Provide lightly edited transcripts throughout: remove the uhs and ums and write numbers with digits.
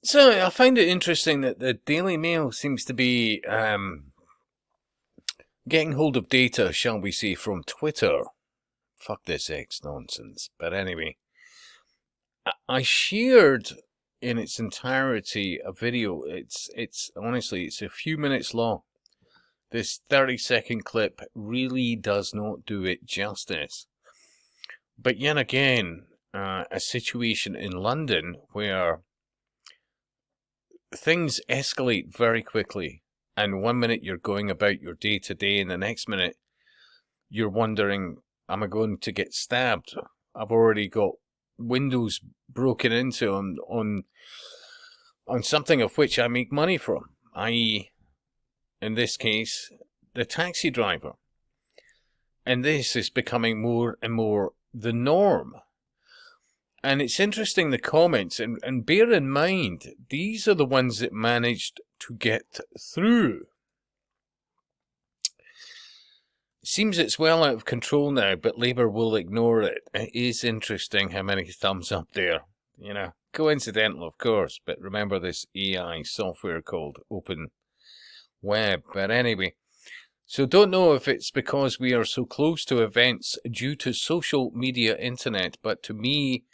So I find it interesting that the Daily Mail seems to be getting hold of data, shall we say, from Twitter. Fuck this X nonsense. But anyway, I shared in its entirety a video. It's honestly, it's a few minutes long. This 30-second clip really does not do it justice. But yet again, a situation in London where things escalate very quickly, and 1 minute you're going about your day to day, and the next minute you're wondering, am I going to get stabbed? I've already got windows broken into on something of which I make money from, i.e., in this case, the taxi driver. And this is becoming more and more the norm. And it's interesting, the comments, and bear in mind, these are the ones that managed to get through. Seems it's well out of control now, but Labour will ignore it. It is interesting how many thumbs up there. You know, coincidental, of course, but remember this AI software called Open Web. But anyway, so don't know if it's because we are so close to events due to social media internet, but to me,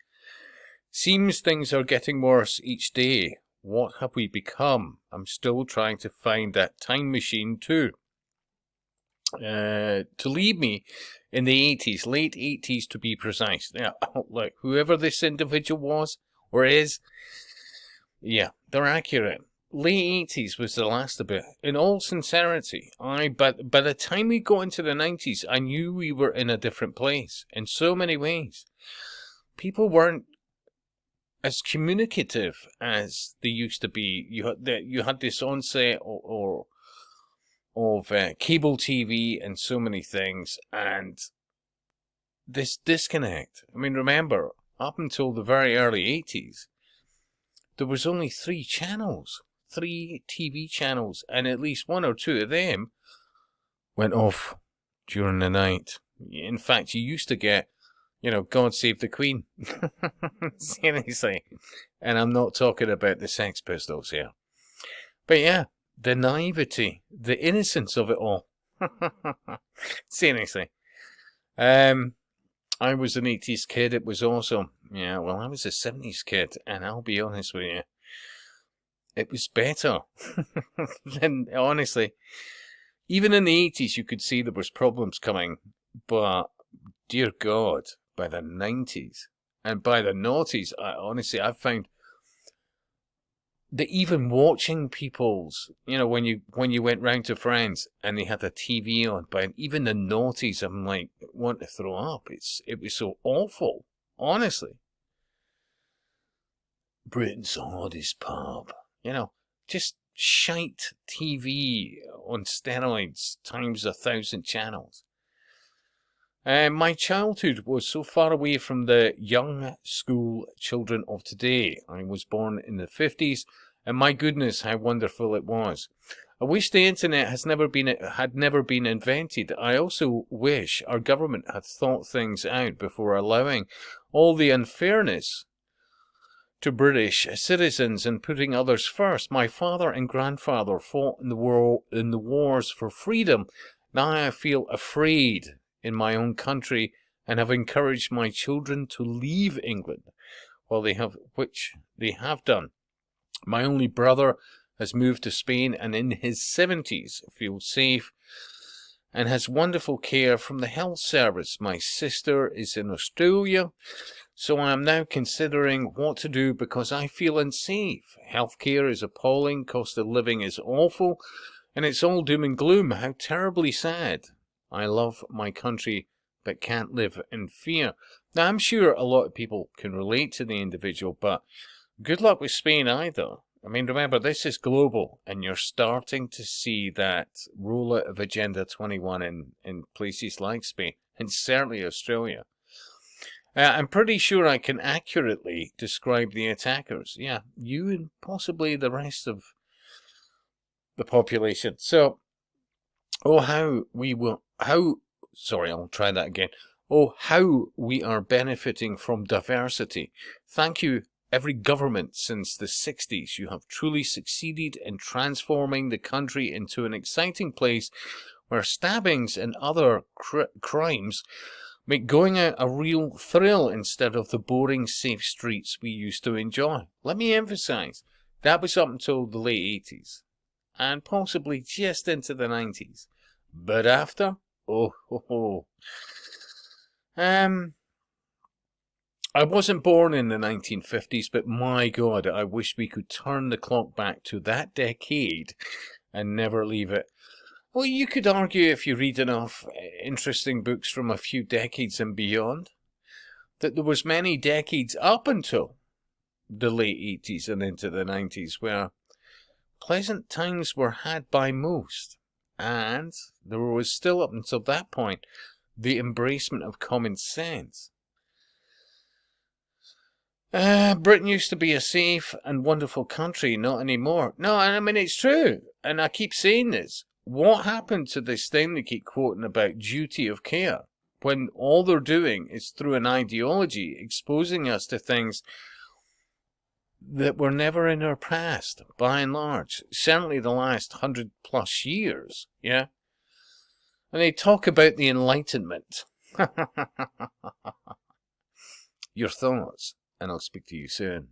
seems things are getting worse each day. What have we become? I'm still trying to find that time machine too. To leave me in the 80s, late 80s to be precise. Yeah, look, whoever this individual was or is, yeah, they're accurate. Late 80s was the last of it. In all sincerity, but by the time we got into the 90s, I knew we were in a different place in so many ways. People weren't as communicative as they used to be. You had this onset of cable TV and so many things, and this disconnect. I mean, remember, up until the very early 80s, there was only 3 channels, 3 TV channels, and at least 1 or 2 of them went off during the night. In fact, you used to get, God Save the Queen. Seriously. And I'm not talking about the Sex Pistols here. But yeah, the naivety, the innocence of it all. Seriously. I was an 80s kid. It was awesome. Yeah, well, I was a 70s kid, and I'll be honest with you, it was better. And honestly, even in the 80s, you could see there was problems coming, but dear God, by the 90s and by the noughties, I found that even watching people's, when you went round to friends and they had the TV on, but even the noughties, I'm like, want to throw up. It was so awful, honestly. Britain's hottest pub, just shite TV on steroids times 1,000 channels. My childhood was so far away from the young school children of today. I was born in the 50s, and my goodness, how wonderful it was. I wish the internet had never been invented. I also wish our government had thought things out before allowing all the unfairness to British citizens and putting others first. My father and grandfather fought in the wars for freedom. Now I feel afraid in my own country and have encouraged my children to leave England, which they have done. My only brother has moved to Spain and in his 70s feels safe and has wonderful care from the health service. My sister is in Australia, so I am now considering what to do because I feel unsafe. Healthcare is appalling, cost of living is awful, and it's all doom and gloom. How terribly sad. I love my country, but can't live in fear. Now, I'm sure a lot of people can relate to the individual, but good luck with Spain either. I mean, remember, this is global, and you're starting to see that rollout of Agenda 21 in places like Spain, and certainly Australia. I'm pretty sure I can accurately describe the attackers. Yeah, you and possibly the rest of the population. So, oh, I'll try that again. Oh, how we are benefiting from diversity. Thank you every government since the 60s, you have truly succeeded in transforming the country into an exciting place where stabbings and other crimes make going out a real thrill instead of the boring, safe streets we used to enjoy. Let me emphasize, that was up until the late 80s, and possibly just into the 90s. But after, oh ho ho. I wasn't born in the 1950s, but my God, I wish we could turn the clock back to that decade and never leave it. Well, you could argue, if you read enough interesting books from a few decades and beyond, that there was many decades up until the late 80s and into the 90s where pleasant times were had by most, and there was still, up until that point, the embracement of common sense. Britain used to be a safe and wonderful country, not anymore. No, I mean, it's true, and I keep saying this. What happened to this thing they keep quoting about duty of care, when all they're doing is, through an ideology, exposing us to things that were never in our past, by and large, certainly the last 100+ years, yeah? And they talk about the Enlightenment. Your thoughts, and I'll speak to you soon.